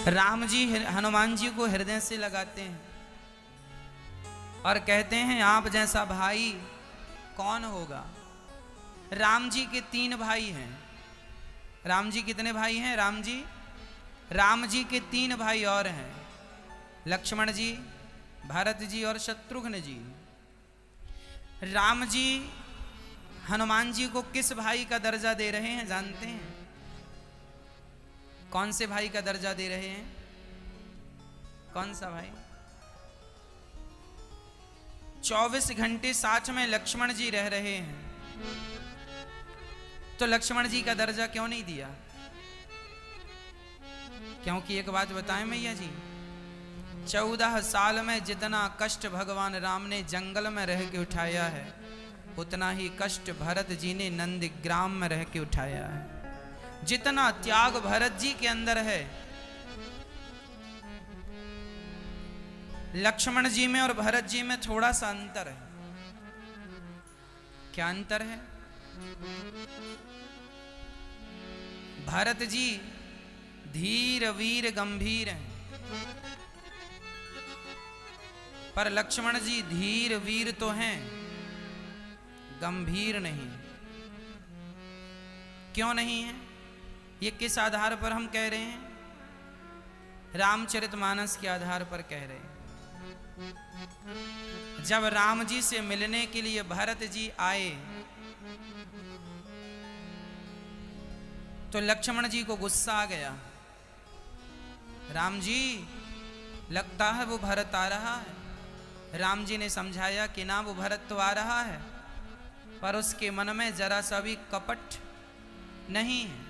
राम जी हनुमान जी को हृदय से लगाते हैं और कहते हैं आप जैसा भाई कौन होगा। राम जी के 3 भाई हैं। राम जी कितने भाई हैं? राम जी के 3 भाई और हैं, लक्ष्मण जी, भरत जी और शत्रुघ्न जी। राम जी हनुमान जी को किस भाई का दर्जा दे रहे हैं जानते हैं? कौन से भाई का दर्जा दे रहे हैं? कौन सा भाई? 24 घंटे साथ में लक्ष्मण जी रह रहे हैं, तो लक्ष्मण जी का दर्जा क्यों नहीं दिया? क्योंकि एक बात बताएं मैया जी, 14 साल में जितना कष्ट भगवान राम ने जंगल में रह के उठाया है, उतना ही कष्ट भरत जी ने नंदग्राम में रह के उठाया है। जितना त्याग भरत जी के अंदर है, लक्ष्मण जी में और भरत जी में थोड़ा सा अंतर है। क्या अंतर है? भरत जी धीर वीर गंभीर हैं, पर लक्ष्मण जी धीर वीर तो हैं, गंभीर नहीं। क्यों नहीं है? ये किस आधार पर हम कह रहे हैं? रामचरितमानस के आधार पर कह रहे हैं। जब राम जी से मिलने के लिए भरत जी आए, तो लक्ष्मण जी को गुस्सा आ गया। राम जी, लगता है वो भरत आ रहा है। राम जी ने समझाया कि ना, वो भरत तो आ रहा है, पर उसके मन में जरा सा भी कपट नहीं है।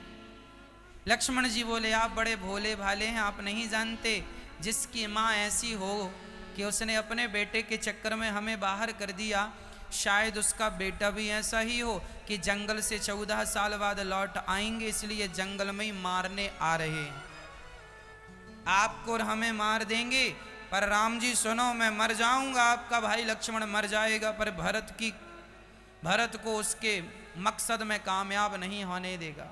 लक्ष्मण जी बोले, आप बड़े भोले भाले हैं, आप नहीं जानते जिसकी माँ ऐसी हो कि उसने अपने बेटे के चक्कर में हमें बाहर कर दिया, शायद उसका बेटा भी ऐसा ही हो कि जंगल से 14 साल बाद लौट आएंगे, इसलिए जंगल में ही मारने आ रहे हैं। आपको और हमें मार देंगे, पर राम जी सुनो, मैं मर जाऊंगा, आपका भाई लक्ष्मण मर जाएगा, पर भरत को उसके मकसद में कामयाब नहीं होने देगा।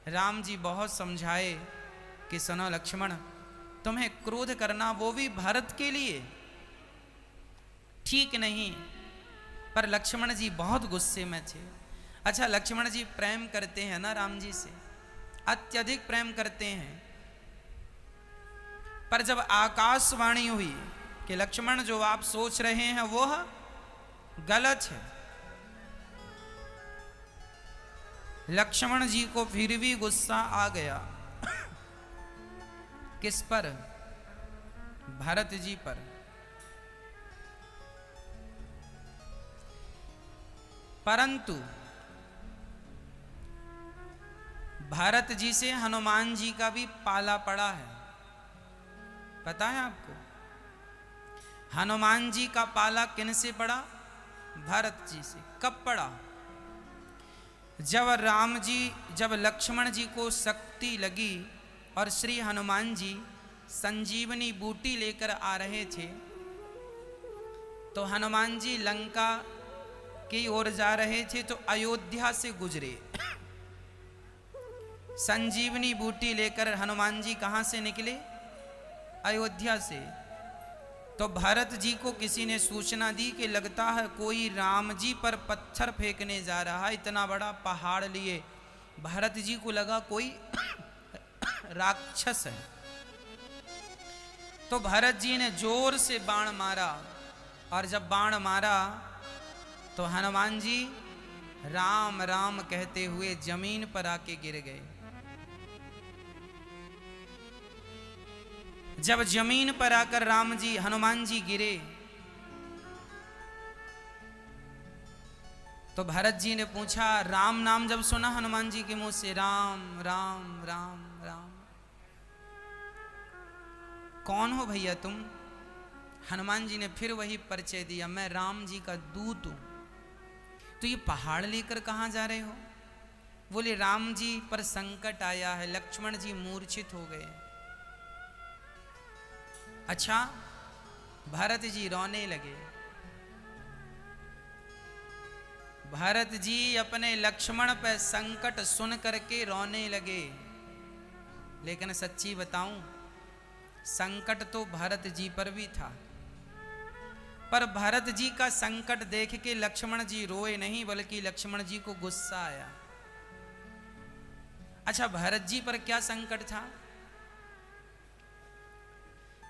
राम जी बहुत समझाए कि सुनो लक्ष्मण, तुम्हें क्रोध करना, वो भी भरत के लिए, ठीक नहीं। पर लक्ष्मण जी बहुत गुस्से में थे। अच्छा, लक्ष्मण जी प्रेम करते हैं ना राम जी से, अत्यधिक प्रेम करते हैं, पर जब आकाशवाणी हुई कि लक्ष्मण जो आप सोच रहे हैं वो गलत है, लक्ष्मण जी को फिर भी गुस्सा आ गया। किस पर? भरत जी पर। परंतु भरत जी से हनुमान जी का भी पाला पड़ा है। पता है आपको? हनुमान जी का पाला किन से पड़ा? भरत जी से। कब पड़ा? जब लक्ष्मण जी को शक्ति लगी और श्री हनुमान जी संजीवनी बूटी लेकर आ रहे थे, तो हनुमान जी लंका की ओर जा रहे थे, तो अयोध्या से गुजरे। संजीवनी बूटी लेकर हनुमान जी कहां से निकले? अयोध्या से। तो भरत जी को किसी ने सूचना दी कि लगता है कोई राम जी पर पत्थर फेंकने जा रहा है, इतना बड़ा पहाड़ लिए। भरत जी को लगा कोई राक्षस है, तो भरत जी ने जोर से बाण मारा, और जब बाण मारा तो हनुमान जी राम राम कहते हुए जमीन पर आके गिर गए। जब जमीन पर आकर हनुमान जी गिरे, तो भरत जी ने पूछा, राम नाम जब सुना हनुमान जी के मुंह से, राम राम राम राम, कौन हो भैया तुम? हनुमान जी ने फिर वही परिचय दिया, मैं राम जी का दूत हूं। तो ये पहाड़ लेकर कहां जा रहे हो? बोले राम जी पर संकट आया है, लक्ष्मण जी मूर्छित हो गए। अच्छा, भरत जी रोने लगे। भरत जी अपने लक्ष्मण पर संकट सुन करके रोने लगे। लेकिन सच्ची बताऊं, संकट तो भरत जी पर भी था, पर भरत जी का संकट देख के लक्ष्मण जी रोए नहीं, बल्कि लक्ष्मण जी को गुस्सा आया। अच्छा, भरत जी पर क्या संकट था?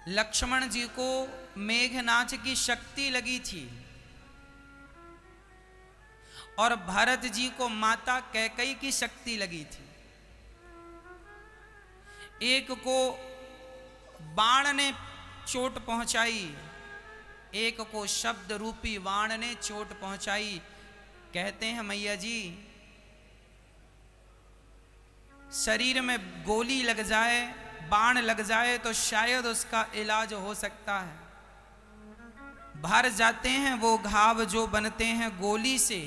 लक्ष्मण जी को मेघनाथ की शक्ति लगी थी और भरत जी को माता कैकेयी की शक्ति लगी थी। एक को बाण ने चोट पहुंचाई, एक को शब्द रूपी बाण ने चोट पहुंचाई। कहते हैं मैया जी, शरीर में गोली लग जाए, बाण लग जाए तो शायद उसका इलाज हो सकता है। भर जाते हैं वो घाव जो बनते हैं गोली से,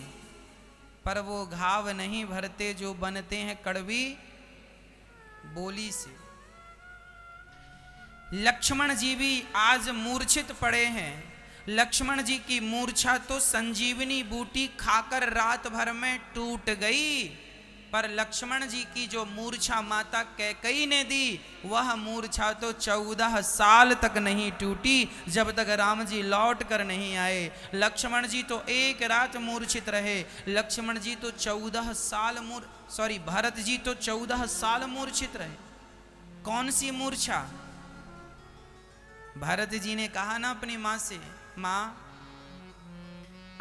पर वो घाव नहीं भरते जो बनते हैं कड़वी बोली से। लक्ष्मण जी भी आज मूर्छित पड़े हैं। लक्ष्मण जी की मूर्छा तो संजीवनी बूटी खाकर रात भर में टूट गई, पर लक्ष्मण जी की जो मूर्छा माता कैकेयी ने दी, वह मूर्छा तो 14 साल तक नहीं टूटी, जब तक राम जी लौट कर नहीं आए। लक्ष्मण जी तो एक रात मूर्छित रहे, लक्ष्मण जी तो 14 साल भरत जी तो 14 साल मूर्छित रहे। कौन सी मूर्छा? भरत जी ने कहा ना अपनी माँ से, माँ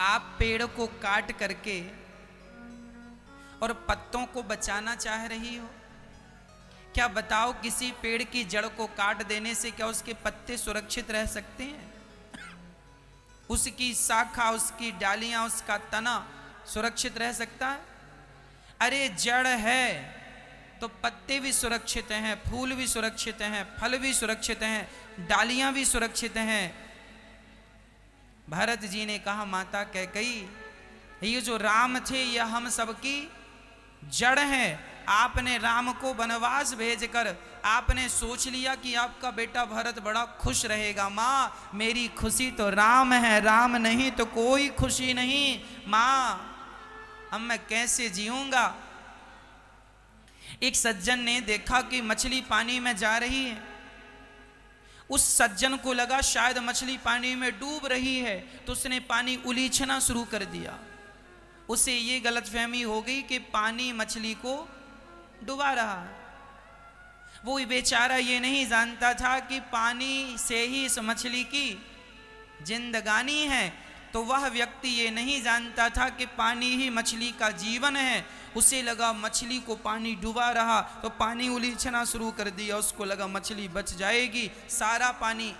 आप पेड़ को काट करके और पत्तों को बचाना चाह रही हो, क्या बताओ किसी पेड़ की जड़ को काट देने से क्या उसके पत्ते सुरक्षित रह सकते हैं? उसकी शाखा, उसकी डालियां, उसका तना सुरक्षित रह सकता है? अरे जड़ है तो पत्ते भी सुरक्षित हैं, फूल भी सुरक्षित हैं, फल भी सुरक्षित हैं, डालियां भी सुरक्षित हैं। भरत जी ने कहा, माता कैकेयी, ये जो राम थे ये हम सबकी जड़ है। आपने राम को वनवास भेजकर आपने सोच लिया कि आपका बेटा भरत बड़ा खुश रहेगा। माँ मेरी खुशी तो राम है, राम नहीं तो कोई खुशी नहीं। माँ अब मैं कैसे जीऊंगा? एक सज्जन ने देखा कि मछली पानी में जा रही है। उस सज्जन को लगा शायद मछली पानी में डूब रही है, तो उसने पानी उलीछना शुरू कर दिया। उसे ये गलतफहमी हो गई कि पानी मछली को डुबा रहा है। वो बेचारा ये नहीं जानता था कि पानी से ही इस मछली की जिंदगानी है। तो वह व्यक्ति ये नहीं जानता था कि पानी ही मछली का जीवन है। उसे लगा मछली को पानी डुबा रहा तो पानी उलीछना शुरू कर दिया। उसको लगा मछली बच जाएगी, सारा पानी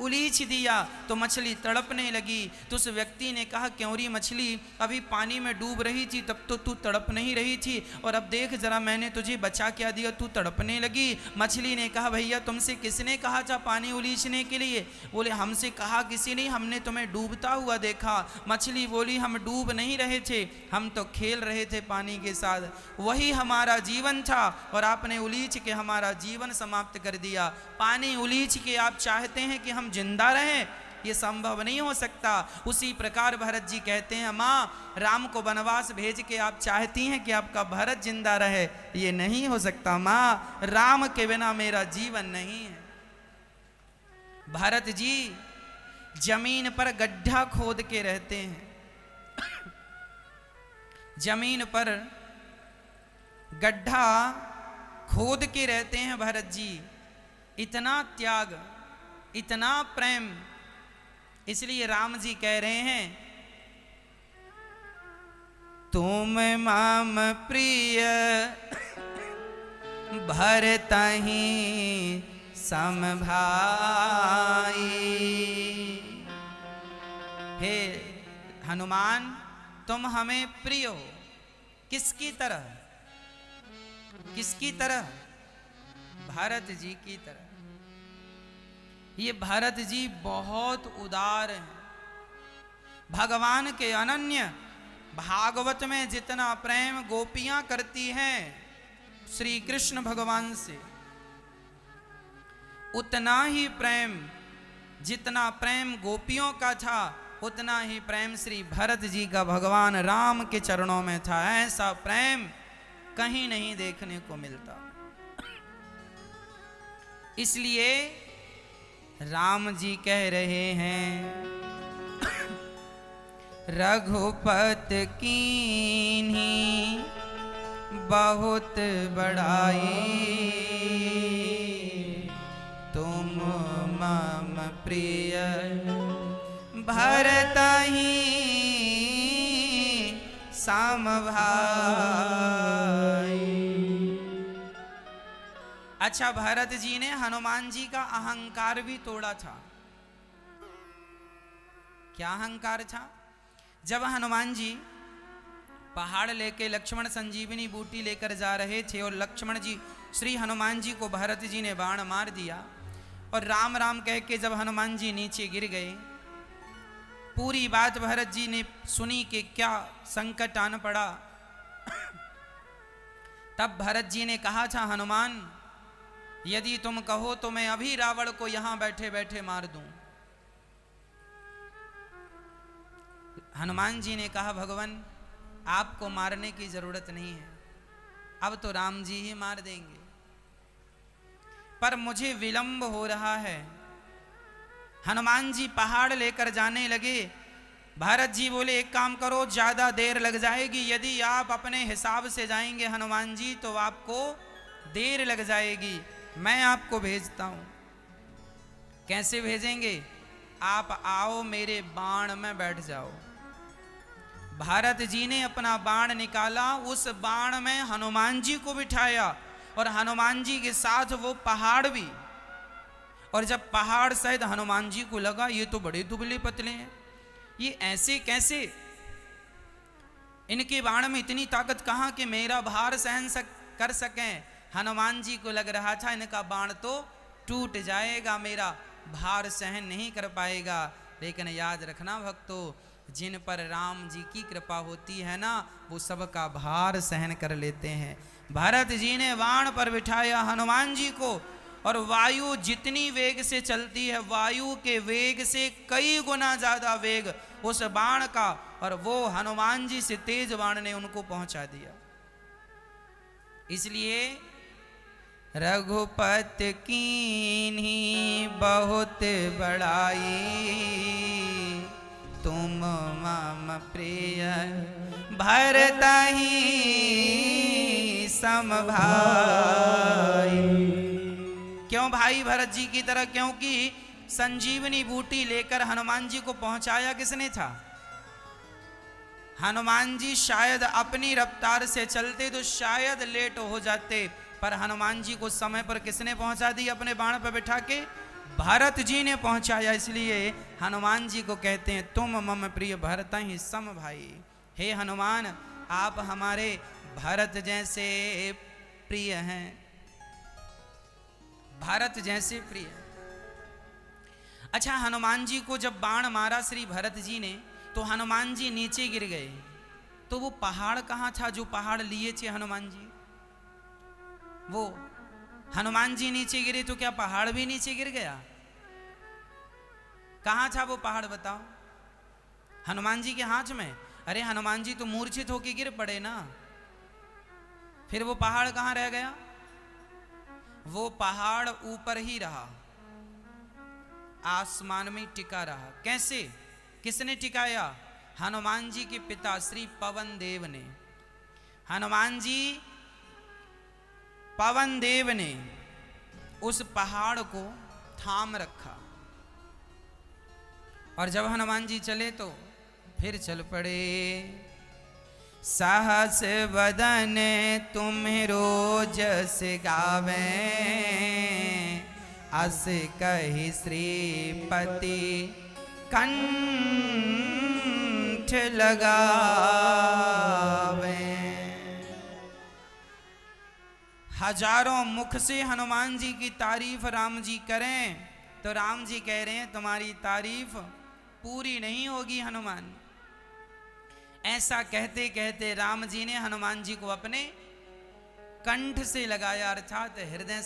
उलीछ दिया तो मछली तड़पने लगी। तो उस व्यक्ति ने कहा, क्योंरी मछली अभी पानी में डूब रही थी तब तो तू तड़प नहीं रही थी, और अब देख जरा मैंने तुझे बचा क्या दिया, तू तड़पने लगी। मछली ने कहा, भैया तुमसे किसने कहा था पानी उलीछने के लिए? बोले, हमसे कहा किसी नहीं, हमने तुम्हें डूबता हुआ देखा। मछली बोली, हम डूब नहीं रहे थे, हम तो खेल रहे थे पानी के साथ, वही हमारा जीवन था और आपने उलीछ के हमारा जीवन समाप्त कर दिया। पानी उलीछ के आप चाहते हैं कि हम जिंदा रहें? ये संभव नहीं हो सकता। उसी प्रकार भरत जी कहते हैं, माँ राम को वनवास भेज के आप चाहती हैं कि आपका भरत जिंदा रहे, ये नहीं हो सकता। माँ राम के बिना मेरा जीवन नहीं है। भरत जी जमीन पर गड्ढा खोद के रहते हैं। जमीन पर गड्ढा खोद के रहते हैं भरत जी। इतना त्याग, इतना प्रेम, इसलिए राम जी कह रहे हैं, तुम माम प्रिय भरतहि सम भाई। हे हनुमान, तुम हमें प्रिय हो। किसकी तरह? किसकी तरह? भरत जी की तरह। ये भरत जी बहुत उदार हैं, भगवान के अनन्य। भागवत में जितना प्रेम गोपियां करती हैं श्री कृष्ण भगवान से, उतना ही प्रेम, जितना प्रेम गोपियों का था उतना ही प्रेम श्री भरत जी का भगवान राम के चरणों में था। ऐसा प्रेम कहीं नहीं देखने को मिलता। इसलिए राम जी कह रहे हैं रघुपत कीन्ही बहुत बड़ाई, तुम मम प्रिय भरत ही सम भाई। अच्छा, भरत जी ने हनुमान जी का अहंकार भी तोड़ा था। क्या अहंकार था? जब हनुमान जी पहाड़ लेके लक्ष्मण संजीवनी बूटी लेकर जा रहे थे और लक्ष्मण जी श्री हनुमान जी को भरत जी ने बाण मार दिया और राम राम कह के जब हनुमान जी नीचे गिर गए, पूरी बात भरत जी ने सुनी कि क्या संकट आन पड़ा। तब भरत जी ने कहा था, हनुमान यदि तुम कहो तो मैं अभी रावण को यहां बैठे बैठे मार दूं। हनुमान जी ने कहा, भगवान आपको मारने की जरूरत नहीं है, अब तो राम जी ही मार देंगे, पर मुझे विलंब हो रहा है। हनुमान जी पहाड़ लेकर जाने लगे। भरत जी बोले, एक काम करो, ज्यादा देर लग जाएगी, यदि आप अपने हिसाब से जाएंगे हनुमान जी तो आपको देर लग जाएगी, मैं आपको भेजता हूं। कैसे भेजेंगे? आप आओ मेरे बाण में बैठ जाओ। भारत जी ने अपना बाण निकाला, उस बाण में हनुमान जी को बिठाया और हनुमान जी के साथ वो पहाड़ भी। और जब पहाड़ शायद हनुमान जी को लगा ये तो बड़े दुबले पतले हैं, ये ऐसे कैसे, इनके बाण में इतनी ताकत कहाँ कि मेरा भार सहन कर सकें। हनुमान जी को लग रहा था इनका बाण तो टूट जाएगा, मेरा भार सहन नहीं कर पाएगा। लेकिन याद रखना भक्तों, जिन पर राम जी की कृपा होती है ना, वो सबका भार सहन कर लेते हैं। भरत जी ने बाण पर बिठाया हनुमान जी को, और वायु जितनी वेग से चलती है, वायु के वेग से कई गुना ज्यादा वेग उस बाण का, और वो हनुमान जी से तेज बाण ने उनको पहुंचा दिया। इसलिए रघुपत कीन्ही बहुत बड़ाई, तुम मम प्रिय भरत ही सम भाई। क्यों भाई भरत जी की तरह? क्योंकि संजीवनी बूटी लेकर हनुमान जी को पहुंचाया किसने था? हनुमान जी शायद अपनी रफ्तार से चलते तो शायद लेट हो जाते, पर हनुमान जी को समय पर किसने पहुंचा दी? अपने बाण पर बिठा के भरत जी ने पहुंचाया। इसलिए हनुमान जी को कहते हैं, तुम मम प्रिय भरत ही सम भाई। हे हनुमान, आप हमारे भरत जैसे प्रिय हैं, भरत जैसे प्रिय। अच्छा, हनुमान जी को जब बाण मारा श्री भरत जी ने, तो हनुमान जी नीचे गिर गए। तो वो पहाड़ कहाँ था जो पहाड़ लिए थे हनुमान जी? वो हनुमान जी नीचे गिरे तो क्या पहाड़ भी नीचे गिर गया? कहाँ था वो पहाड़ बताओ? हनुमान जी के हाथ में। अरे हनुमान जी तो मूर्छित होके गिर पड़े ना, फिर वो पहाड़ कहाँ रह गया? वो पहाड़ ऊपर ही रहा, आसमान में टिका रहा। कैसे? किसने टिकाया? हनुमान जी के पिता श्री पवन देव ने। हनुमान जी पवन देव ने उस पहाड़ को थाम रखा, और जब हनुमान जी चले तो फिर चल पड़े। साहस बदन तुम्हें रोज से गावे, अस कही श्रीपति कंठ लगावे। हजारों मुख से हनुमान जी की तारीफ राम जी करें तो राम जी कह रहे हैं तुम्हारी तारीफ पूरी नहीं होगी हनुमान। ऐसा कहते कहते राम जी ने हनुमान जी को अपने कंठ से लगाया, अर्थात हृदय